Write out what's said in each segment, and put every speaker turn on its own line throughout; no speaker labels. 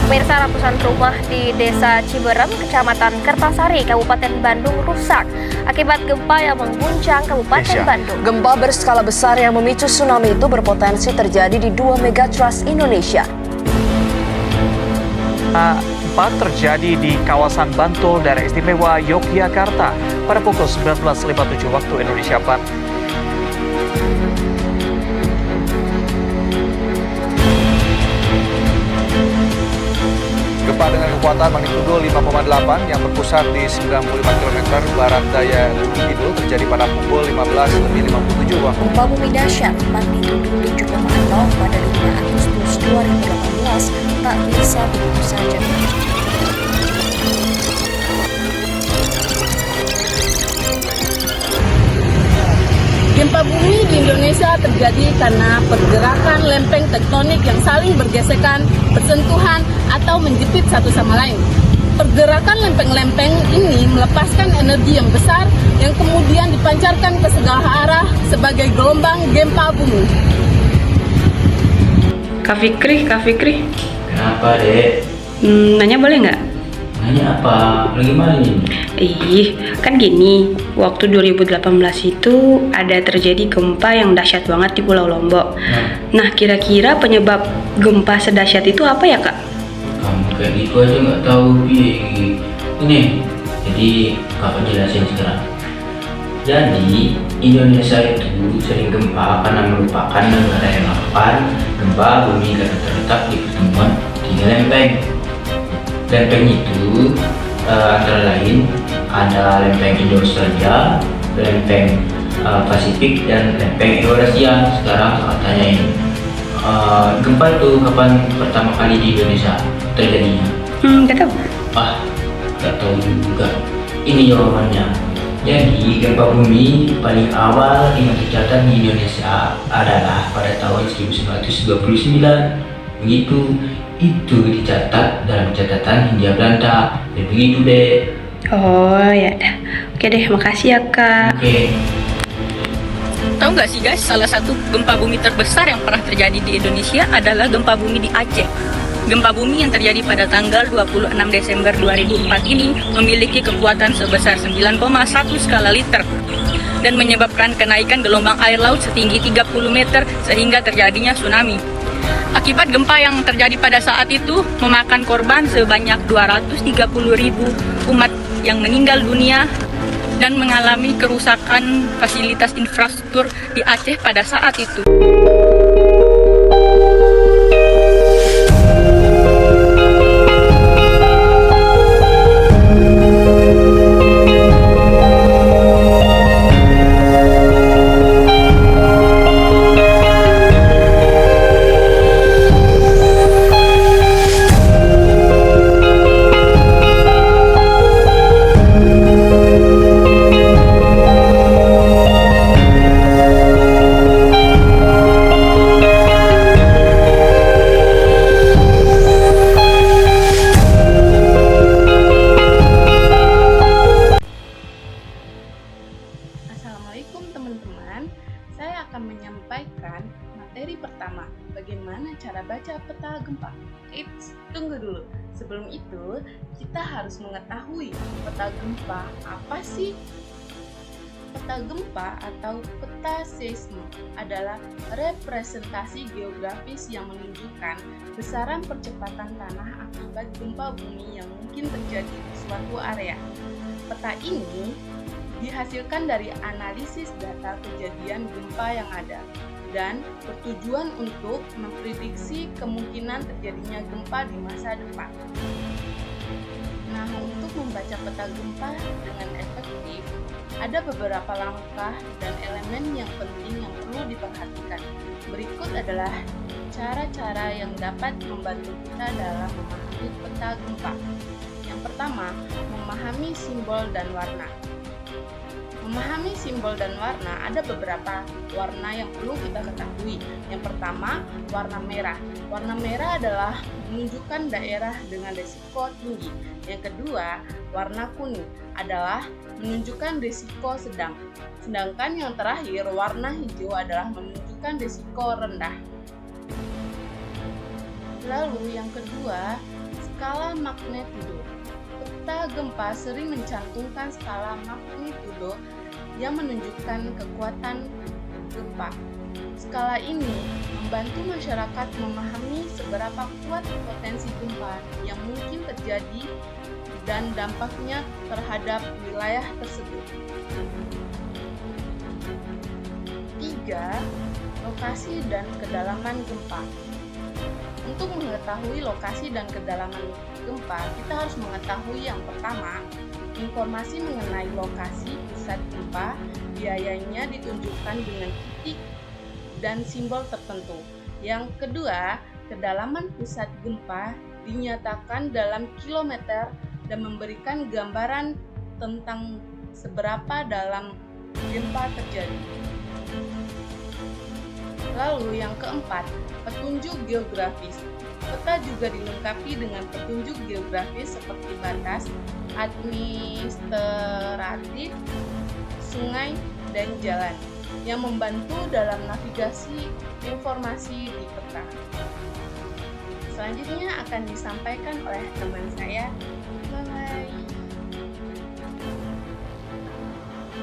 Pemirsa, ratusan rumah di Desa Ciberem, Kecamatan Kertasari, Kabupaten Bandung rusak akibat gempa yang mengguncang Kabupaten Bandung.
Gempa berskala besar yang memicu tsunami itu berpotensi terjadi di 2 megatrust Indonesia.
Gempa terjadi di kawasan Bantul, Daerah Istimewa Yogyakarta pada pukul 19.57 waktu Indonesia Barat. Gempa dengan kekuatan magnitudo 5,8 yang berpusat di 95 km barat daya Gunung Kidul terjadi pada pukul 15.57 waktu.
Gempa bumi dahsyat magnitudo 7,0 pada 5 Agustus 2018 tak bisa begitu saja.
Gempa bumi di Indonesia terjadi karena pergerakan lempeng tektonik yang saling bergesekan, bersentuhan, atau menjepit satu sama lain. Pergerakan lempeng-lempeng ini melepaskan energi yang besar yang kemudian dipancarkan ke segala arah sebagai gelombang gempa bumi.
Kak Fikri.
Kenapa, Dek?
Nanya boleh nggak?
Nanya apa? Lagi mana ini?
Kan gini, waktu 2018 itu ada terjadi gempa yang dahsyat banget di Pulau Lombok. Nah, kira-kira penyebab gempa sedahsyat itu apa ya, Kak?
Kamu kayak gitu aja nggak tahu, Pi. Ini, jadi kakak jelasin sekarang. Jadi, Indonesia itu sering gempa karena merupakan negara yang akan gempa bumi karena terletak di pertemuan 3 lempeng. Lempeng itu antara lain ada lempeng Indo-Australia, lempeng Pasifik, dan lempeng Eurasia. Sekarang saya tanyain, gempa itu kapan pertama kali di Indonesia terjadinya?
Nggak tahu.
Nggak tahu juga. Ini jawabannya. Jadi gempa bumi paling awal yang tercatat di Indonesia adalah pada tahun 1929. Begitu. Itu dicatat dalam catatan Hindia Belanda. Dan begitu, Dek.
Oh ya dah. Oke deh, makasih ya, Kak.
Oke.
Tahu nggak sih guys, salah satu gempa bumi terbesar yang pernah terjadi di Indonesia adalah gempa bumi di Aceh. Gempa bumi yang terjadi pada tanggal 26 Desember 2004 ini memiliki kekuatan sebesar 9,1 skala liter dan menyebabkan kenaikan gelombang air laut setinggi 30 meter sehingga terjadinya tsunami. Akibat gempa yang terjadi pada saat itu memakan korban sebanyak 230.000 umat yang meninggal dunia dan mengalami kerusakan fasilitas infrastruktur di Aceh pada saat itu. Assalamualaikum teman-teman, saya akan menyampaikan materi pertama, bagaimana cara baca peta gempa. Tunggu dulu, sebelum itu kita harus mengetahui peta gempa apa sih? Peta gempa atau peta seisme adalah representasi geografis yang menunjukkan besaran percepatan tanah akibat gempa bumi yang mungkin terjadi di suatu area. Peta ini dihasilkan dari analisis data kejadian gempa yang ada dan bertujuan untuk memprediksi kemungkinan terjadinya gempa di masa depan. Nah, untuk membaca peta gempa dengan efektif, ada beberapa langkah dan elemen yang penting yang perlu diperhatikan. Berikut adalah cara-cara yang dapat membantu kita dalam memahami peta gempa. Yang pertama, memahami simbol dan warna. Memahami simbol dan warna, ada beberapa warna yang perlu kita ketahui. Yang pertama, warna merah. Warna merah adalah menunjukkan daerah dengan risiko tinggi. Yang kedua, warna kuning adalah menunjukkan risiko sedang. Sedangkan yang terakhir, warna hijau adalah menunjukkan risiko rendah. Lalu yang kedua, skala magnitudo. Peta gempa sering mencantumkan skala magnitudo yang menunjukkan kekuatan gempa. Skala ini membantu masyarakat memahami seberapa kuat potensi gempa yang mungkin terjadi dan dampaknya terhadap wilayah tersebut. 3. Lokasi dan kedalaman gempa. Untuk mengetahui lokasi dan kedalaman gempa, kita harus mengetahui yang pertama, informasi mengenai lokasi pusat gempa biasanya ditunjukkan dengan titik dan simbol tertentu. Yang kedua, kedalaman pusat gempa dinyatakan dalam kilometer dan memberikan gambaran tentang seberapa dalam gempa terjadi. Lalu yang keempat, petunjuk geografis. Peta juga dilengkapi dengan petunjuk geografis seperti batas administratif, sungai, dan jalan yang membantu dalam navigasi informasi di peta. Selanjutnya akan disampaikan oleh teman saya. Bye-bye.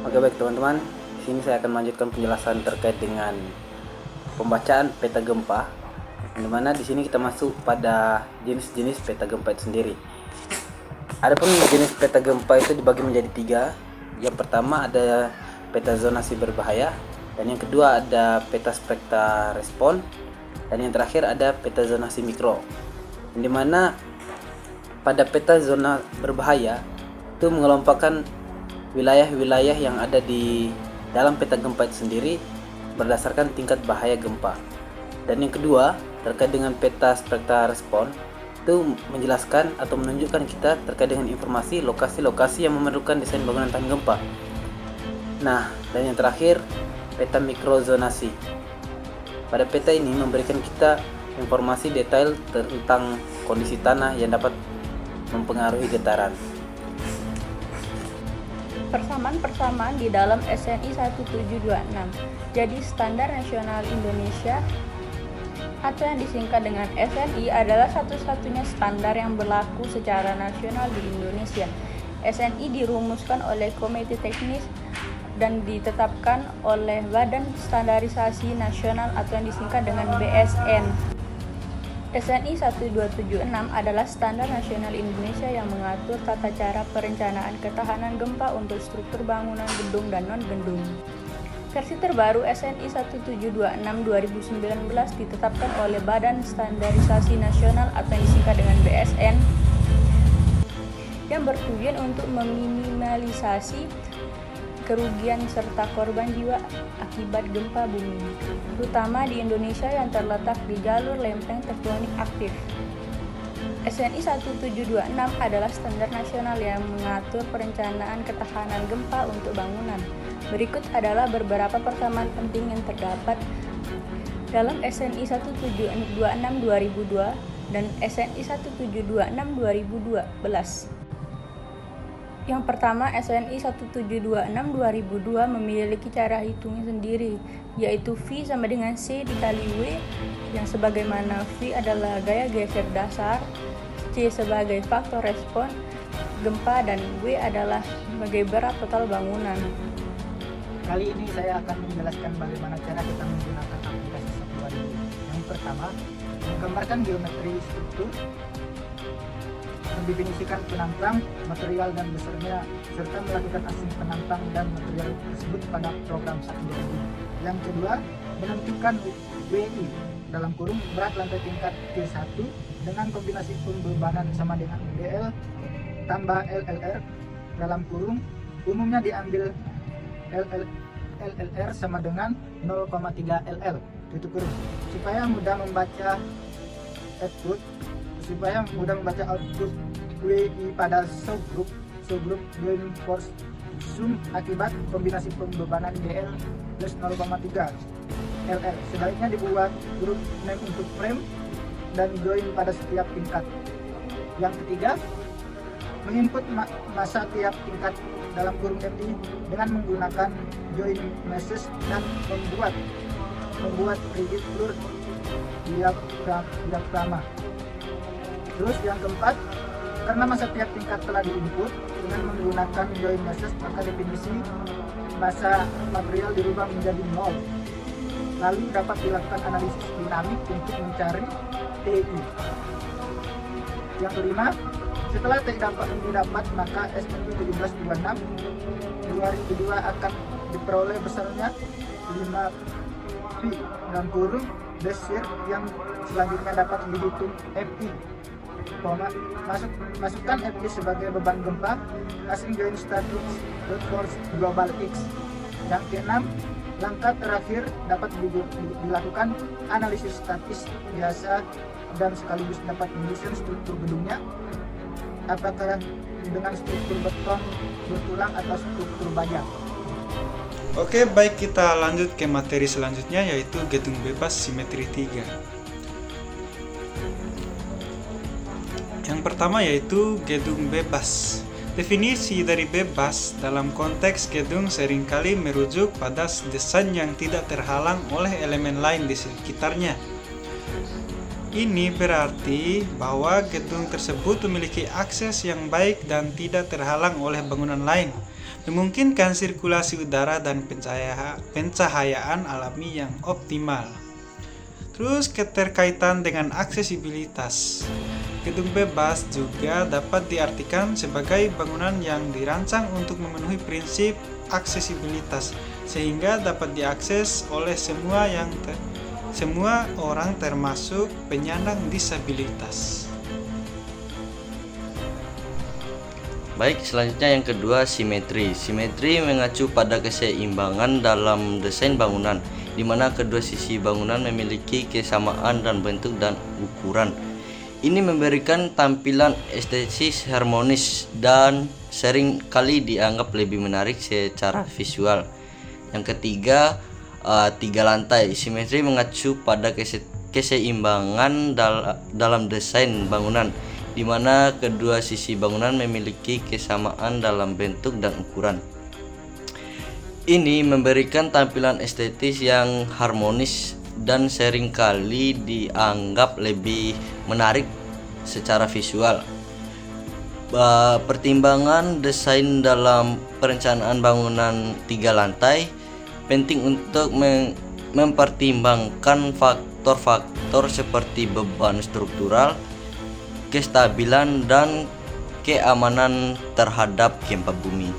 Oke, baik teman-teman, di sini saya akan melanjutkan penjelasan terkait dengan pembacaan peta gempa, di mana di sini kita masuk pada jenis-jenis peta gempa itu sendiri. Adapun jenis peta gempa itu dibagi menjadi 3. Yang pertama ada peta zonasi berbahaya, dan yang kedua ada peta spekta respon, dan yang terakhir ada peta zonasi mikro. Di mana pada peta zona berbahaya itu mengelompokkan wilayah-wilayah yang ada di dalam peta gempa itu sendiri berdasarkan tingkat bahaya gempa. Dan yang kedua, terkait dengan peta spekta respon, itu menjelaskan atau menunjukkan kita terkait dengan informasi lokasi-lokasi yang memerlukan desain bangunan tahan gempa. Nah, dan yang terakhir, peta mikrozonasi. Pada peta ini memberikan kita informasi detail tentang kondisi tanah yang dapat mempengaruhi getaran.
Persamaan-persamaan di dalam SNI 1726. Jadi Standar Nasional Indonesia atau yang disingkat dengan SNI adalah satu-satunya standar yang berlaku secara nasional di Indonesia. SNI dirumuskan oleh Komite Teknis dan ditetapkan oleh Badan Standarisasi Nasional atau yang disingkat dengan BSN. SNI 1276 adalah Standar Nasional Indonesia yang mengatur tata cara perencanaan ketahanan gempa untuk struktur bangunan gedung dan non-gedung. Versi terbaru SNI 1726 2019 ditetapkan oleh Badan Standarisasi Nasional atau yang disingkat dengan BSN yang bertujuan untuk meminimalisasi kerugian serta korban jiwa akibat gempa bumi, terutama di Indonesia yang terletak di jalur lempeng tektonik aktif. SNI 1726 adalah standar nasional yang mengatur perencanaan ketahanan gempa untuk bangunan. Berikut adalah beberapa persamaan penting yang terdapat dalam SNI 1726 2002 dan SNI 1726 2012. Yang pertama, SNI 1726 2002 memiliki cara hitungnya sendiri, yaitu V sama dengan C dikali W, yang sebagaimana V adalah gaya geser dasar, C sebagai faktor respon gempa, dan W adalah sebagai berat total bangunan.
Kali ini saya akan menjelaskan bagaimana cara kita menggunakan aplikasi satuan ini. Yang pertama, menggambarkan geometri struktur, mendefinisikan penantang, material dan besarnya, serta melakukan asing penantang dan material tersebut pada program satuan ini. Yang kedua, menentukan WI dalam kurung berat lantai tingkat T1 dengan kombinasi pembebanan sama dengan DL tambah LLR dalam kurung, umumnya diambil LLR sama dengan 0,3 LL tutup kurung, supaya mudah membaca output WI pada subgroup joint force sum akibat kombinasi pembebanan DL plus 0,3 LL. Sebaiknya dibuat grup name untuk frame dan join pada setiap tingkat. Yang ketiga, menginput massa tiap tingkat dalam kurung MI dengan menggunakan join meshes dan membuat rigid floor diagrama. Terus yang keempat, karena masa tiap tingkat telah di-input dengan menggunakan join message, maka definisi masa material dirubah menjadi 0. Lalu dapat dilakukan analisis dinamik untuk mencari TI. Yang kelima, setelah TI didapat, maka SNP 1726 2002 akan diperoleh besarnya 5 pi dalam kurung desir yang selanjutnya dapat dihitung FI. Masukkan FI sebagai beban gempa, asing join static force global X. Yang keenam, langkah terakhir dapat dilakukan analisis statis biasa dan sekaligus dapat menyusun struktur gedungnya, apakah dengan struktur beton bertulang atau struktur baja.
Oke, baik, kita lanjut ke materi selanjutnya, yaitu gedung bebas simetri 3. Yang pertama yaitu gedung bebas. Definisi dari bebas dalam konteks gedung seringkali merujuk pada desain yang tidak terhalang oleh elemen lain di sekitarnya. Ini berarti bahwa gedung tersebut memiliki akses yang baik dan tidak terhalang oleh bangunan lain, memungkinkan sirkulasi udara dan pencahayaan alami yang optimal. Terus keterkaitan dengan aksesibilitas. Gedung bebas juga dapat diartikan sebagai bangunan yang dirancang untuk memenuhi prinsip aksesibilitas, sehingga dapat diakses oleh semua orang termasuk penyandang disabilitas.
Baik, selanjutnya yang kedua, simetri. Simetri mengacu pada keseimbangan dalam desain bangunan, di mana kedua sisi bangunan memiliki kesamaan dan bentuk dan ukuran. Ini memberikan tampilan estetis harmonis dan sering kali dianggap lebih menarik secara visual. Yang ketiga, tiga lantai. Simetri mengacu pada keseimbangan dalam desain bangunan, di mana kedua sisi bangunan memiliki kesamaan dalam bentuk dan ukuran. Ini memberikan tampilan estetis yang harmonis dan seringkali dianggap lebih menarik secara visual. Pertimbangan desain dalam perencanaan bangunan tiga lantai penting untuk mempertimbangkan faktor-faktor seperti beban struktural, kestabilan, dan keamanan terhadap gempa bumi.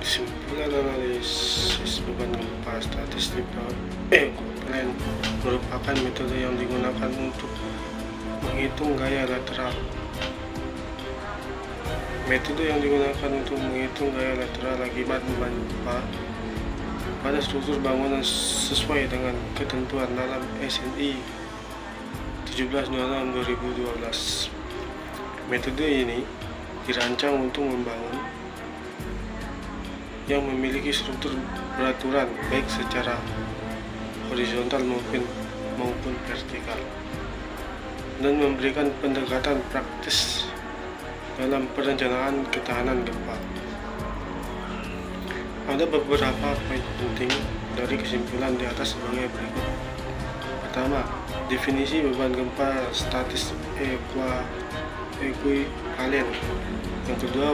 Kesimpulan analisis beban gempa statistik plan merupakan metode yang digunakan untuk menghitung gaya lateral. Metode yang digunakan untuk menghitung gaya lateral akibat beban gempa pada struktur bangunan sesuai dengan ketentuan dalam SNI 1726/2012. Metode ini dirancang untuk membangun yang memiliki struktur beraturan baik secara horizontal maupun vertikal, dan memberikan pendekatan praktis dalam perencanaan ketahanan gempa. Ada beberapa poin penting dari kesimpulan di atas sebagai berikut. Pertama, definisi beban gempa statis ekuivalen. Yang kedua,